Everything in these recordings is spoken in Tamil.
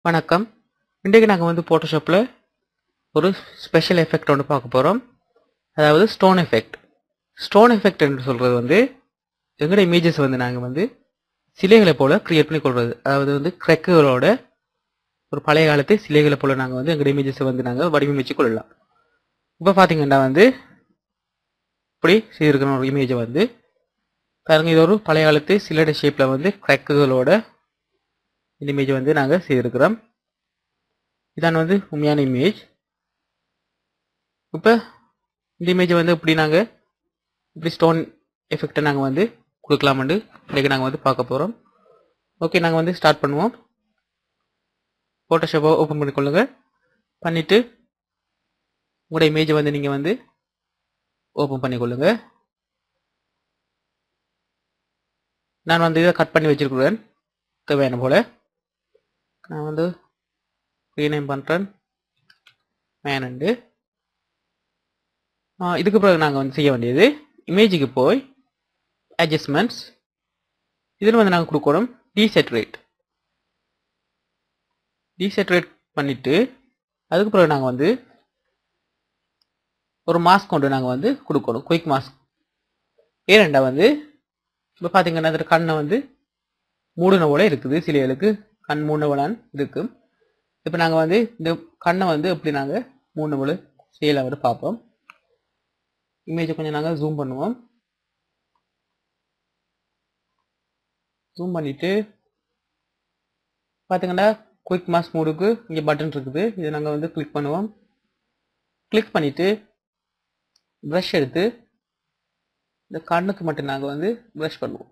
வணக்கம். இன்றைக்கு நாங்கள் ஃபோட்டோஷாப்பில் ஒரு ஸ்பெஷல் எஃபெக்ட் ஒன்று பார்க்க போகிறோம். அதாவது ஸ்டோன் எஃபெக்ட். ஸ்டோன் எஃபெக்ட் என்று சொல்கிறது எங்களோட இமேஜஸ் நாங்கள் சிலைகளை போல் க்ரியேட் பண்ணி கொள்வது. அதாவது கிரெக்குகளோட ஒரு பழைய காலத்து சிலைகளை போல் நாங்கள் எங்களோட இமேஜஸை நாங்கள் வடிவமைச்சு கொள்ளலாம். இப்போ பார்த்தீங்கன்னா இப்படி செய்திருக்கிற ஒரு இமேஜை பாருங்க, இது ஒரு பழைய காலத்து சிலையோட ஷேப்பில் கிரெக்குகளோட இந்த இமேஜ் நாங்கள் செய்திருக்கிறோம். இதான் உண்மையான இமேஜ். இப்போ இந்த இமேஜை இப்படி நாங்கள் இப்படி ஸ்டோன் எஃபெக்டை நாங்கள் கொடுக்கலாமண்டு இன்றைக்கி நாங்கள் பார்க்க போகிறோம். ஓகே, நாங்கள் ஸ்டார்ட் பண்ணுவோம். ஃபோட்டோஷாப்பை ஓப்பன் பண்ணிக்கொள்ளுங்க. பண்ணிவிட்டு உங்களோட இமேஜை நீங்கள் ஓப்பன் பண்ணிக்கொள்ளுங்க. நான் இதை கட் பண்ணி வச்சிருக்கிறேன் தேவையான போல். நான் ரீநேம் பண்ணுறேன் மேனண்டு. இதுக்கு பிறகு நாங்கள் செய்ய வேண்டியது இமேஜுக்கு போய் அட்ஜஸ்ட்மெண்ட்ஸ், இதில் நாங்கள் கொடுக்கணும் டீசெட்ரேட். டீசெட்ரேட் பண்ணிவிட்டு அதுக்கு பிறகு நாங்கள் ஒரு மாஸ்க் கொண்டு நாங்கள் கொடுக்கணும், குயிக் மாஸ்க். ஏனெண்டா இப்போ பார்த்தீங்கன்னா அதில் கண்ணை மூடின போல இருக்குது, சிலைகளுக்கு கண் மூடின போலான்னு இருக்குது. இப்போ நாங்கள் இந்த கண்ணை எப்படி நாங்கள் மூணு போல செய்யலாம் பார்ப்போம். இமேஜை கொஞ்சம் நாங்கள் ஜூம் பண்ணுவோம். ஜூம் பண்ணிவிட்டு பார்த்தீங்கன்னா குயிக் மாஸ்க் மோடுக்கு இங்கே பட்டன் இருக்குது. இதை நாங்கள் கிளிக் பண்ணுவோம். கிளிக் பண்ணிவிட்டு ப்ரஷ் எடுத்து இந்த கண்ணுக்கு மட்டும் நாங்கள் ப்ரஷ் பண்ணுவோம்.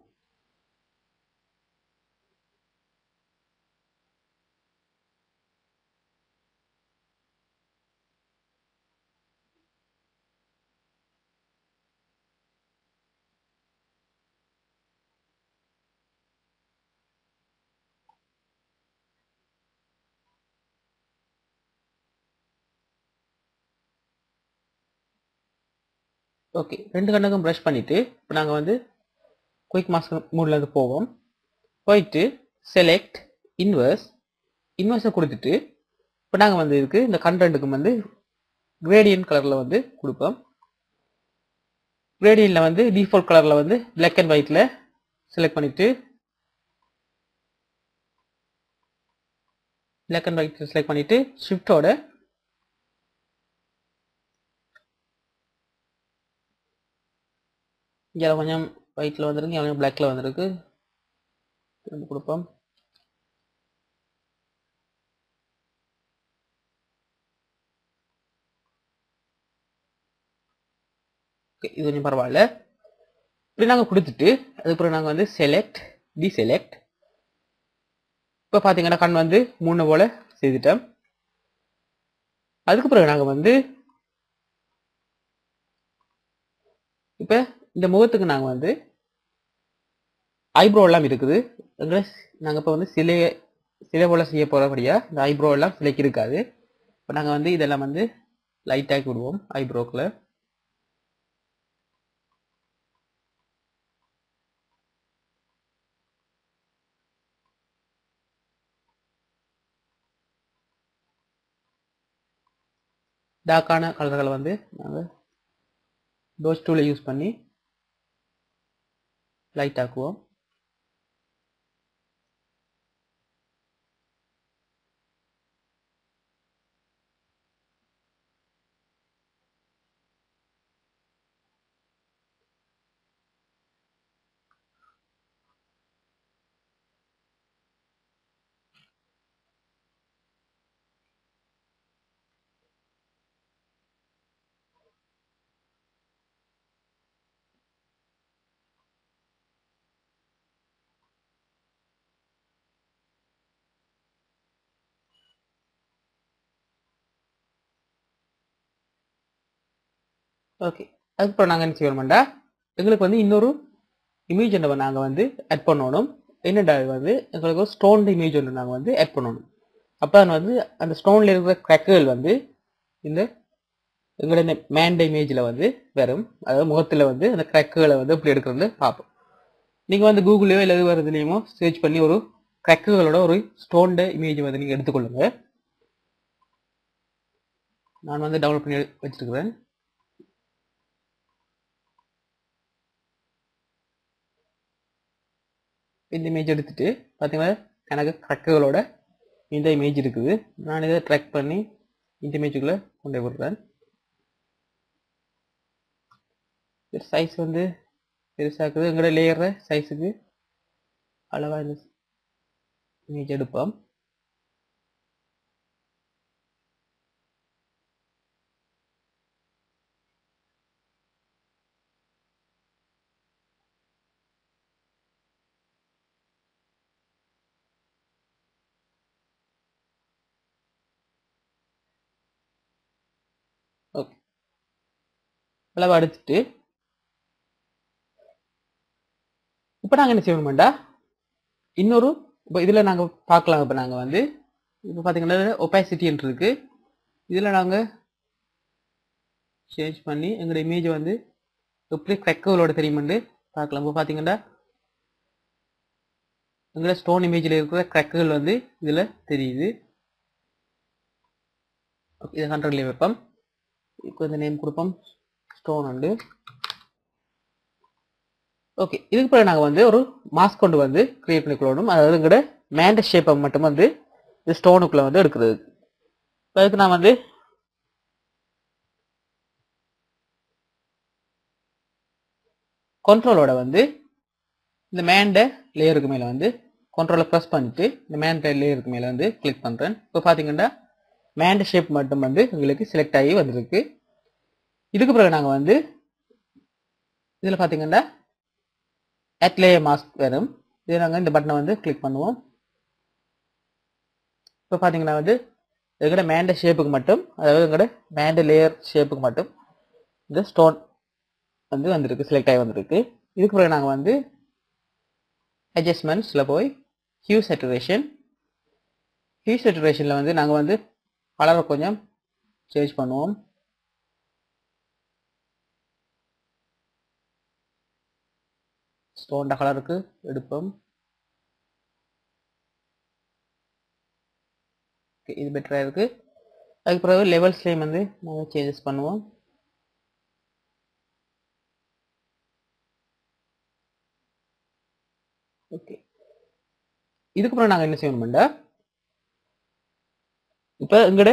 ஓகே, ரெண்டு கண்ணுக்கும் ப்ரஷ் பண்ணிவிட்டு இப்போ நாங்கள் குயிக் மாஸ்க் மூடில் போவோம். போயிட்டு செலக்ட் இன்வர்ஸை கொடுத்துட்டு இப்போ நாங்கள் இதுக்கு இந்த கண்டென்ட்டுக்கு கிரேடியன்ட் கலரில் கொடுப்போம். கிரேடியன்ட்டில் டிஃபால்ட் கலரில் பிளாக் அண்ட் ஒயிட்டில் செலக்ட் பண்ணிவிட்டு பிளாக் அண்ட் ஒயிட் செலக்ட் பண்ணிவிட்டு ஷிஃப்டோட இங்கே கொஞ்சம் ஒயிட்டில் வந்துருக்கு, இங்கே கொஞ்சம் பிளாக்கில் வந்துருக்கு, கொடுப்போம். ஓகே, இது கொஞ்சம் பரவாயில்ல. இப்படி நாங்கள் கொடுத்துட்டு அதுக்கப்புறம் நாங்கள் செலக்ட் டீசெலக்ட். இப்போ பார்த்தீங்கன்னா கண் மூணு போல் செய்துட்டோம். அதுக்கு பிறகு நாங்கள் இப்போ இந்த முகத்துக்கு நாங்கள் ஐப்ரோ எல்லாம் இருக்குது. நாங்கள் இப்போ சிலை போல் செய்ய போகிறபடியா இந்த ஐப்ரோ எல்லாம் சிலைக்கு இருக்காது. இப்போ நாங்கள் இதெல்லாம் லைட்டாக்கி விடுவோம் ஐப்ரோக்கில். டார்க்கான கலர்களை நாங்கள் டோஸ் டூலை யூஸ் பண்ணி லைட் ஆக்குவோம். ஓகே, அதுக்கப்புறம் நாங்கள் என்ன செய்வோம்டா, எங்களுக்கு இன்னொரு இமேஜ் ஒன்று நாங்கள் ஆட் பண்ணணும். என்னடா எங்களுக்கு ஒரு ஸ்டோன் இமேஜ் ஒன்று நாங்கள் ஆட் பண்ணணும். அப்போ அந்த ஸ்டோனில் இருக்கிற கிராக்குகள் இந்த எங்களோட மேண்ட இமேஜில் வரும். அதாவது முகத்தில் அந்த கிராக்குகளை எப்படி எடுக்கிறது பார்ப்போம். நீங்கள் கூகுளையோ இல்லை வரதுலேயுமோ சர்ச் பண்ணி ஒரு கிராக்குகளோட ஒரு ஸ்டோன்ட இமேஜ் வந்து நீங்கள் எடுத்துக்கொள்ளுங்க. நான் வந்து டவுன்லோட் பண்ணி வச்சிருக்கிறேன். இந்த இமேஜ் எடுத்துட்டு பார்த்தீங்கன்னா எனக்கு கிராக்குகளோட இந்த இமேஜ் இருக்குது. நான் இதை ட்ராக் பண்ணி இந்த இமேஜுக்குள்ளே கொண்டு விடுறேன். சைஸ் வந்து பெருசாக்குது. எங்களோட லேயர் சைஸுக்கு அளவாக இந்த இமேஜ் எடுப்போம். ஓகே, அளவாக எடுத்துட்டு இப்போ நாங்கள் என்ன செய்யணுமெண்டா இன்னொரு இப்போ இதில் நாங்கள் பார்க்கலாம். இப்போ நாங்கள் வந்து இப்போ பார்த்தீங்கன்னா ஒபாசிட்டின்னு இருக்குது. இதில் நாங்கள் சேஞ்ச் பண்ணி எங்களோட இமேஜ் வந்து எப்படி கிராக்குகளோட தெரியுமெண்டு பார்க்கலாம். இப்போ பார்த்தீங்கன்னா எங்களோட ஸ்டோன் இமேஜில் இருக்கிற கிராக்குகள் வந்து இதில் தெரியுது. ஓகே, இதை கண்ட்ரோல்ல வைப்போம். இப்போ இந்த நேம் கொடுப்போம் ஸ்டோன் உண்டு. ஓகே, இதுக்கு பிறகு நாங்கள் வந்து ஒரு மாஸ்க் கொண்டு வந்து கிரியேட் பண்ணிக்கொள்ளணும். அதாவது எங்களோட மேண்ட ஷேப்பை மட்டும் வந்து இந்த ஸ்டோனுக்குள்ளே வந்து எடுக்கிறது. அதுக்கு நான் வந்து கண்ட்ரோலோட வந்து இந்த மேண்ட லேயருக்கு மேலே வந்து கண்ட்ரோலை ப்ரெஸ் பண்ணிட்டு இந்த மேண்ட லேயருக்கு மேலே வந்து கிளிக் பண்ணுறேன். இப்போ பார்த்தீங்கன்னா மேண்ட ஷேப் மட்டும் வந்து உங்களுக்கு செலக்ட் ஆகி வந்திருக்கு. இதுக்கு பிறகு நாங்கள் வந்து இதில் பார்த்தீங்கன்னா add layer mask வரும். இதை நாங்கள் இந்த பட்டனை வந்து கிளிக் பண்ணுவோம். இப்போ பார்த்தீங்கன்னா வந்து எங்களோட மேண்ட ஷேப்புக்கு மட்டும், அதாவது எங்களோட மேண்ட லேயர் ஷேப்புக்கு மட்டும் இந்த ஸ்டோன் வந்து வந்திருக்கு, செலக்ட் ஆகி வந்திருக்கு. இதுக்கு பிறகு நாங்கள் வந்து அட்ஜஸ்ட்மெண்ட்ஸில் போய் ஹியூ சேச்சுரேஷனில் வந்து நாங்கள் வந்து கலரை கொஞ்சம் சேஞ்ச் பண்ணுவோம். ஸ்டோன் கலருக்கு எடுப்போம். ஓகே, இது பெட்டராக இருக்குது. அதுக்கு பிறகு லெவல்ஸ்லேயும் வந்து நாங்கள் சேஞ்சஸ் பண்ணுவோம். ஓகே, இதுக்கு பிறகு நாங்கள் என்ன செய்யணும்டா இப்போ எங்களோட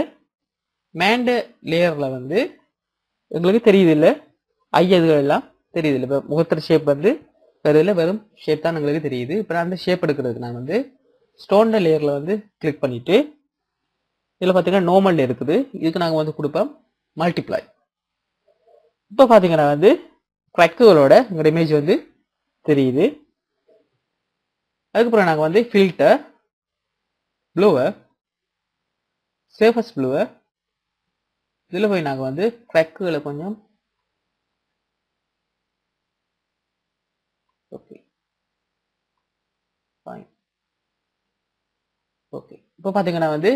மேண்ட லேயரில் வந்து எங்களுக்கு தெரியுது இல்லை ஐயதுகள் எல்லாம் தெரியுது இல்லை. இப்போ முகத்திர ஷேப் வந்து வெறும் வெறும் ஷேப் தான் எங்களுக்கு தெரியுது. இப்போ நான் அந்த ஷேப் எடுக்கிறதுக்கு நான் வந்து ஸ்டோன் லேயரில் வந்து கிளிக் பண்ணிவிட்டு இதில் பார்த்தீங்கன்னா நார்மல் இருக்குது. இதுக்கு நாங்கள் வந்து கொடுப்போம் மல்டிப்ளை. இப்போ பார்த்தீங்கன்னா வந்து கிராக்குகளோட எங்களோட இமேஜ் வந்து தெரியுது. அதுக்கப்புறம் நாங்கள் வந்து ஃபில்டர் ப்ளூவை சேஃபஸ்ட் ப்ளூவை இதில் போய் நாங்கள் வந்து கிராக்குகளை கொஞ்சம் ஓகே ஃபைன். ஓகே, இப்போ பார்த்தீங்கன்னா வந்து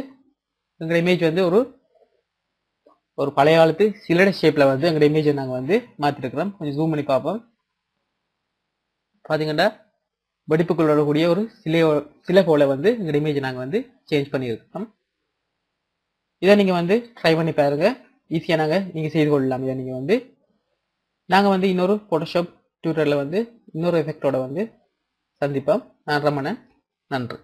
எங்களோட இமேஜ் வந்து ஒரு பழைய காலத்து சிலட ஷேப்பில் வந்து எங்களோட இமேஜை நாங்கள் வந்து மாற்றிருக்கிறோம். கொஞ்சம் ஜூம் பண்ணி பார்ப்போம். பார்த்தீங்கன்னா வெடிப்புக்குள்ளோட கூடிய ஒரு சிலை போல வந்து எங்களோட இமேஜை நாங்கள் வந்து சேஞ்ச் பண்ணியிருக்கிறோம். இதை நீங்கள் வந்து ட்ரை பண்ணி பாருங்கள். ஈஸியாக நீங்கள் செய்து கொள்ளலாம். இதை நீங்கள் வந்து நாங்கள் வந்து இன்னொரு ஃபோட்டோஷாப் டியூட்டரில் வந்து இன்னொரு எஃபெக்டோட வந்து சந்திப்போம். நான் ரமணன், நன்றி.